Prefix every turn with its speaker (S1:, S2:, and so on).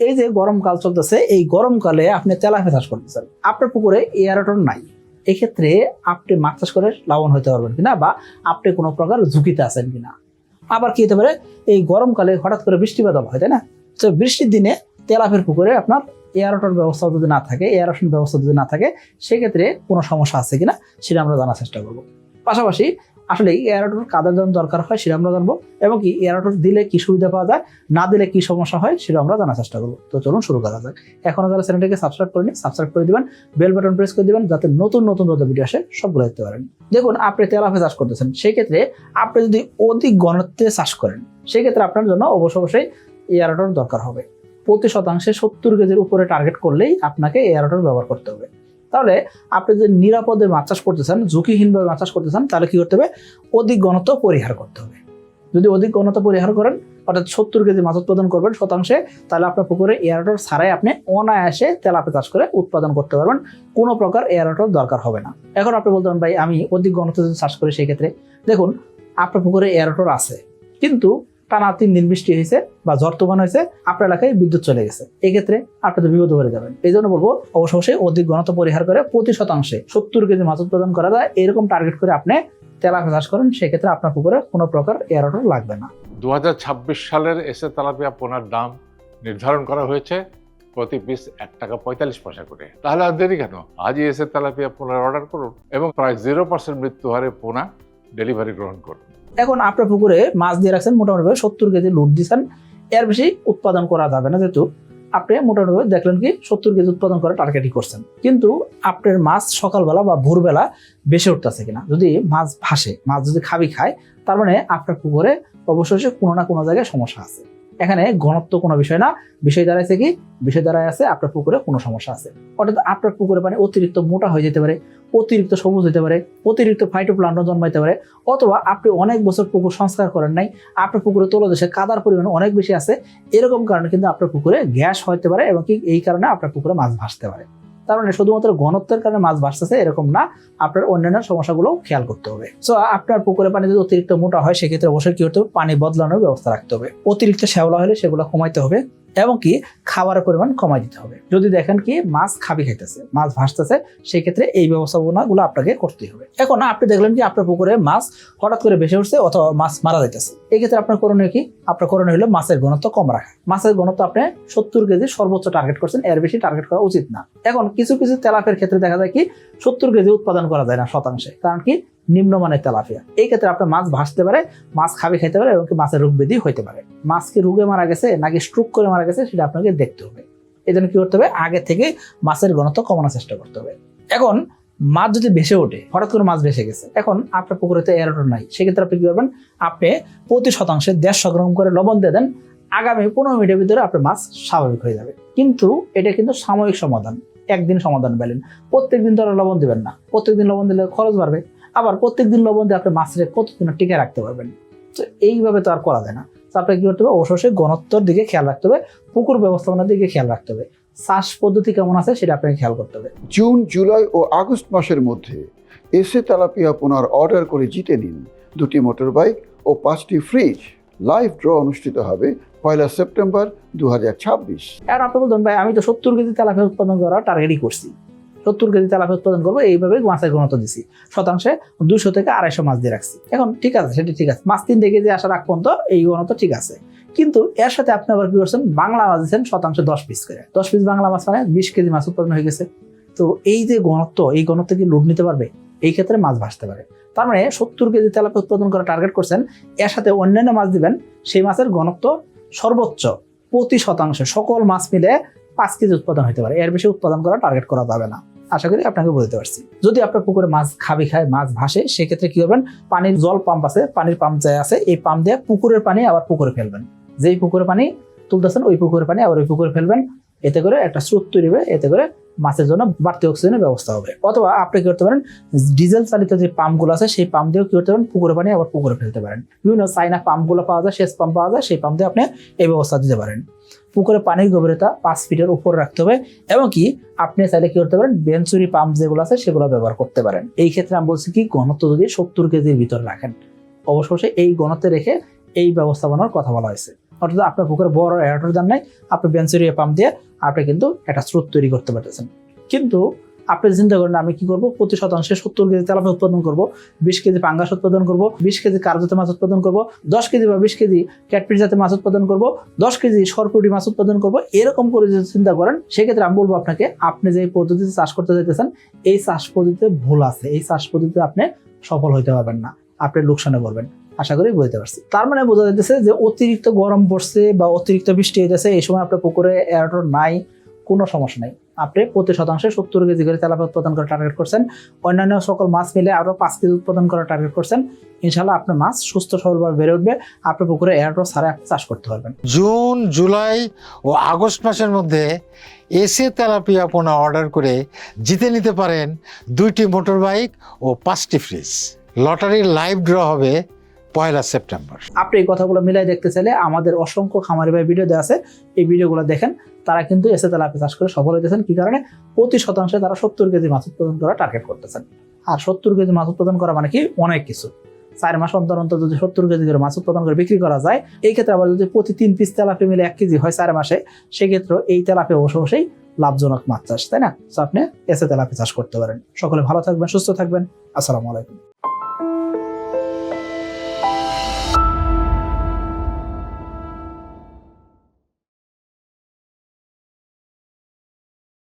S1: এই যে গরমকাল চলতেছে, এই গরমকালে আপনি তেলাপিয়া চাষ করতেছেন, আপনার পুকুরে এয়ারটন নাই, এক্ষেত্রে আপনি মাছ চাষ করে লাভবান হতে পারবেন কিনা, বা আপনি কোনো প্রকার ঝুঁকিতে আছেন কিনা। আবার কি হতে পারে, এই গরমকালে হঠাৎ করে বৃষ্টিপাত হয়, তাই না? তো বৃষ্টির দিনে তেলাপিয়ার পুকুরে আপনার এয়ারটন ব্যবস্থা যদি না থাকে, এয়ারেশন ব্যবস্থা যদি না থাকে, সেক্ষেত্রে কোনো সমস্যা আছে কিনা সেটা আমরা জানার চেষ্টা করবো। পাশাপাশি আসলে এয়ারটন কাদের জন্য দরকার হয় সেটা আমরা জানবো, এবং কি এয়ারটন দিলে কি সুবিধা পাওয়া যায়, না দিলে কি সমস্যা হয় সেটা আমরা জানার চেষ্টা করবো। তো চলুন শুরু করা যাক। এখনো যারা চ্যানেলটাকে সাবস্ক্রাইব করেনি, সাবস্ক্রাইব করে দিবেন, বেল বাটন প্রেস করে দিবেন, যাতে নতুন নতুন যত ভিডিও আসে সবগুলো দেখতে পারেন। দেখুন, আপনি তেলাপিয়া চাষ করতেছেন, সেই ক্ষেত্রে আপনি যদি অধিক ঘনত্বে চাষ করেন, সেক্ষেত্রে আপনার জন্য অবশ্যই এয়ারটন দরকার হবে। প্রতি শতাংশে 70 কেজির উপরে টার্গেট করলেই আপনাকে এয়ারটন ব্যবহার করতে হবে। তাহলে আপনি যদি নিরাপদে মাছ চাষ করতেছেন, ঝুঁকিহীনভাবে মাছ চাষ করতেছেন, তাহলে কি করতে হবে, অধিক ঘনত্ব পরিহার করতে হবে। যদি অধিক ঘনত্ব পরিহার করেন, অর্থাৎ 70 কেজি মাছ উৎপাদন করবেন শতাংশে, তাহলে আপনার পুকুরে এয়ারটন ছাড়াই আপনি অনায়াসে তেলাপিয়া চাষ করে উৎপাদন করতে পারবেন, কোনো প্রকার এয়ারটন দরকার হবে না। এখন আপনি বলতে পারেন, ভাই আমি অধিক ঘনত্ব যদি চাষ করি, সেই ক্ষেত্রে দেখুন আপনার পুকুরে এয়ারটন আছে, কিন্তু টানা 3 দিন বৃষ্টি হয়েছে বা ঝড় তুফান হয়েছে, আপনার এলাকায় বিদ্যুৎ চলে গেছে, এই ক্ষেত্রে আপনি তো বিপদে পড়ে যাবেন। এই জন্য বলবো, অবশ্যই অধিক ঘনত্ব পরিহার করে প্রতি শতাংশে 70 কেজি মাছ উৎপাদন করা যায়, এরকম টার্গেট করে আপনি তেলাপিয়া চাষ করেন, সেক্ষেত্রে আপনার পুকুরে কোনো প্রকার এয়ারটন লাগবে না।
S2: 2026 সালের এসে তেলাপিয়া পোনার দাম নির্ধারণ করা হয়েছে প্রতি পিস 1 টাকা 45 পয়সা করে। তাহলে আর দেরি কেন, আজই এসে তেলাপিয়া পোনার অর্ডার করুন এবং প্রায় 0% মৃত্যু হারে পোনা ডেলিভারি গ্রহণ করুন।
S1: এখন আপনার পুকুরে মাছ দিয়ে রাখছেন, মোটামুটি 70 কেজি লুট দিচ্ছেন, এর বেশি উৎপাদন করা যাবে না, যেহেতু আপনি মোটামুটি দেখলেন কি 70 কেজি উৎপাদন করে টার্গেটই করছেন, কিন্তু আপনার মাছ সকালবেলা বা ভোরবেলা বেশি উঠতেছে কিনা, যদি মাছ ভাসে, মাছ যদি খাবি খায়, তার মানে আপনার পুকুরে অবশ্যই কোনো না কোনো জায়গায় সমস্যা আছে। এখানে ঘনত্ব কোনো বিষয় না, বিষয় দাঁড়াইছে কি, বিষয় দাঁড়ায় আছে আপনার পুকুরে কোনো সমস্যা আছে। অর্থাৎ আপনার পুকুরে পানি অতিরিক্ত মোটা হয়ে যেতে পারে, অতিরিক্ত সবুজ হতে পারে, অতিরিক্ত ফাইটোপ্লাঙ্কটন জন্মাইতে পারে, অথবা আপনি অনেক বছর পুকুর সংস্কার করেন নাই, আপনার পুকুরে তলদেশে কাদার পরিমাণ অনেক বেশি আছে, এরকম কারণে কিন্তু আপনার পুকুরে গ্যাস হতে পারে, এবং কি এই কারণে আপনার পুকুরে মাছ ভাসতে পারে। তার মানে শুধুমাত্র ঘনত্বের কারণে মাছ ভাসতেছে এরকম না, আপনার অন্যান্য সমস্যাগুলো খেয়াল করতে হবে। সো আপনার পুকুরে পানি যদি অতিরিক্ত মোটা হয়, সেক্ষেত্রে অবশ্যই কি করতে হবে, পানি বদলানোর ব্যবস্থা রাখতে হবে। অতিরিক্ত শ্যাওলা হলে সেগুলো কমাইতে হবে, এবং কি খাবারের পরিমাণ কমাই দিতে হবে। যদি দেখেন কি মাছ খাবি খাইতেছে, মাছ ভাসতেছে, সেই ক্ষেত্রে এই ব্যবস্থাপনাগুলো আপনাকে করতে হবে। এখন আপনি দেখলেন কি আপনার পুকুরে মাছ হঠাৎ করে বেশি উঠছে অথবা মাছ মারা যাইতেছে, এই ক্ষেত্রে আপনার করণীয় কি, আপনার করণীয় হলো মাছের ঘনত্ব কম রাখা। মাছের ঘনত্ব আপনি 70 কেজি সর্বোচ্চ টার্গেট করছেন, এর বেশি টার্গেট করা উচিত না। এখন কিছু কিছু তেলাপিয়ার ক্ষেত্রে দেখা যায় কি 70 কেজি উৎপাদন করা যায় না শতাংশে, কারণ কি নিম্নমানের তেলাপিয়া, এই ক্ষেত্রে আপনার মাছ ভাসতে পারে, মাছ খাবি খাইতে পারে, এবং মাছের রোগ ব্যাধি হইতে পারে। মাছ কি রোগে মারা গেছে নাকি স্ট্রোক করে মারা গেছে, সেটা আপনাকে দেখতে হবে। এই জন্য কি করতে হবে, আগে থেকে মাছের ঘনত্ব কমানোর চেষ্টা করতে হবে। এখন মাছ যদি ভেসে ওঠে, হঠাৎ করে মাছ ভেসে গেছে, এখন আপনার পুকুরে তো এয়ারটন নাই, সেক্ষেত্রে আপনি কি করবেন, আপনি প্রতি শতাংশে 150 গ্রাম করে লবণ দিয়ে দেন, আগামী 15 মিনিটের ভিতরে আপনার মাছ স্বাভাবিক হয়ে যাবে। কিন্তু এটা কিন্তু সাময়িক সমাধান, একদিন সমাধান পেলেন, প্রত্যেকদিন তো লবণ দিবেন না, প্রত্যেকদিন লবণ দিলে খরচ বাড়বে, আবার প্রত্যেকদিন লবণ দিয়ে আপনি মাছের কতদিন টিকে রাখতে পারবেন। তো এইভাবে তো আর করা যায় না। তো আপনাকে কি করতে হবে, অবশ্যই ঘনত্বর দিকে খেয়াল রাখতে হবে, পুকুর ব্যবস্থাপনার দিকে খেয়াল রাখতে হবে, চাষ পদ্ধতি কেমন আছে সেটা আপনাকে খেয়াল করতে হবে।
S3: জুন, জুলাই ও আগস্ট মাসের মধ্যে এসে তেলাপিয়া পোনার অর্ডার করে জিতে নিন 2টি মোটর বাইক ও 5টি ফ্রিজ। লাইভ ড্র অনুষ্ঠিত হবে 1 সেপ্টেম্বর 2026।
S1: এখন আপনি বলতেন, ভাই আমি তো 70 কেজি তেলাপিয়া উৎপাদন করার টার্গেটই করছি, 70 কেজি তেলাপিয়া উৎপাদন করবো, এইভাবে মাছের ঘনত্ব দিছি, শতাংশে 200 থেকে 250 মাছ দিয়ে রাখছি। এখন ঠিক আছে, সেটা ঠিক আছে, মাছ 3 কেজি আসার আগ পর্যন্ত এই ঘনত্ব ঠিক আছে, কিন্তু এর সাথে আপনি আবার কি করছেন, বাংলা মাছ দিচ্ছেন শতাংশে 10 পিস করে, 10 পিস বাংলা মাছ মানে 20 কেজি মাছ উৎপাদন হয়ে গেছে। তো এই যে ঘনত্ব, এই ঘনত্ব কি লোড নিতে পারবে, এই ক্ষেত্রে মাছ ভাসতে পারে। তার মানে 70 কেজি তেলাপিয়া উৎপাদন করা টার্গেট করছেন, এর সাথে অন্যান্য মাছ দিবেন, সেই মাছের ঘনত্ব সর্বোচ্চ প্রতি শতাংশে সকল মাছ মিলে 5 কেজি উৎপাদন হতে পারে, এর বেশি উৎপাদন করা টার্গেট করা যাবে না। আশা করি আপনাকে বলতে পারছি। যদি আপনার পুকুরে মাছ খাবি খায়, মাছ ভাসে, সেক্ষেত্রে কি করবেন, পানির জল পাম্প আছে, পানির পাম্প যায় আছে, এই পাম্প দিয়ে পুকুরের পানি আবার পুকুরে ফেলবেন, যেই পুকুরে পানি তুলতেছেন ওই পুকুরের পানি আবার ওই পুকুরে ফেলবেন, এতে করে একটা স্রোত তৈরি হবে, এতে করে মাছের জন্য বাড়তি অক্সিজেনের ব্যবস্থা হবে। অথবা আপনি কি করতে পারেন, ডিজেল চালিত যে পাম্পগুলো আছে সেই পাম্প দিয়েও কি করতে পারেন, পুকুরে পানি আবার পুকুরে ফেলতে পারেন। বিভিন্ন চাইনা পাম্পগুলো পাওয়া যায়, সেচ পাম্প পাওয়া যায়, সেই পাম্প দিয়ে আপনি এই ব্যবস্থা দিতে পারেন। পুকুরে পানির গভীরতা 5 ফিটের উপর রাখতে হবে, এবং কি আপনি চাইলে কি করতে পারেন, বেঞ্চুরি পাম্প যেগুলো আছে সেগুলো ব্যবহার করতে পারেন। এই ক্ষেত্রে আমি বলছি কি, ঘনত্ব যদি 70 কেজির ভিতর রাখেন, অবশ্যই এই ঘনত্বে রেখে এই ব্যবস্থাপনার কথা বলা হয়েছে। অর্থাৎ আপনার পুকুরে বড় এয়ারটর দান নাই, আপনি বেঞ্চুরিয়া পাম্প দিয়ে আপনি কিন্তু একটা স্রোত তৈরি করতে পারতেছেন। কিন্তু আপনি চিন্তা করেন আমি কি করব, প্রতি শতাংশে 70 কেজি তেলাপিয়া উৎপাদন করব, 20 কেজি পাঙ্গাস উৎপাদন করব, 20 কেজি কার্পজাতীয় মাছ উৎপাদন করব, 10 কেজি বা 20 কেজি ক্যাটফিশ জাতীয় মাছ উৎপাদন করব, 10 কেজি সরপুঁটি মাছ উৎপাদন করব, এরকম করে যদি চিন্তা করেন, সেক্ষেত্রে আমি বলবো আপনাকে, আপনি যে পদ্ধতিতে চাষ করতে চাইতেছেন এই চাষ পদ্ধতিতে ভুল আছে, এই চাষ পদ্ধতিতে আপনি সফল হইতে পারবেন না, আপনি লোকসানে পড়বেন। আশা করি বুঝতে পারছি। তার মানে বোঝা যাচ্ছে যে অতিরিক্ত গরম পড়ছে বা অতিরিক্ত বৃষ্টি হইতেছে, এই সময় আপনার পুকুরে এয়ারটর নাই, কোনো সমস্যা নাই, আপনি প্রতি শতাংশে 70 কেজি করে তেলাপিয়া উৎপাদন করার টার্গেট করছেন, অন্যান্য সকল মাছ মিলে আরো 5 কেজি উৎপাদন করার টার্গেট করছেন, ইনশাল্লাহ আপনার মাছ সুস্থ সবলভাবে বেড়ে উঠবে, আপনার পুকুরে এয়ারটর ছাড়া আপনি চাষ করতে পারবেন।
S4: জুন, জুলাই ও আগস্ট মাসের মধ্যে এসে তেলাপিয়া পোনা অর্ডার করে জিতে নিতে পারেন 2টি মোটর বাইক ও 5টি ফ্রিজ। লটারির লাইভ ড্র হবে 1 সেপ্টেম্বর।
S1: আপনি এই কথাগুলো মিলাই দেখতে চাইলে আমাদের অসংখ্য খামারি ভাই ভিডিও দেওয়া আছে, এই ভিডিওগুলো দেখেন, তারা কিন্তু এসে তেলাপিয়া চাষ করে সফল হইতেছেন। কি কারণে? প্রতি শতাংশে তারা 70 কেজি মাছ উৎপাদন করা টার্গেট করতেছেন। আর 70 কেজি মাছ উৎপাদন করা মানে কি অনেক কিছু। 4 মাস অন্তর অন্তর যদি 70 কেজি করে মাছ উৎপাদন করে বিক্রি করা যায়, এই ক্ষেত্রে আবার যদি প্রতি 3 পিস তেলাপিয়া মিলে 1 কেজি হয় 4 মাসে, সেক্ষেত্রে এই তেলাপিয়া অবশ্যই লাভজনক মাছ চাষ, তাই না? তো আপনি এসে তেলাপিয়া চাষ করতে পারেন। সকলে ভালো থাকবেন, সুস্থ থাকবেন। আসসালামু আলাইকুম।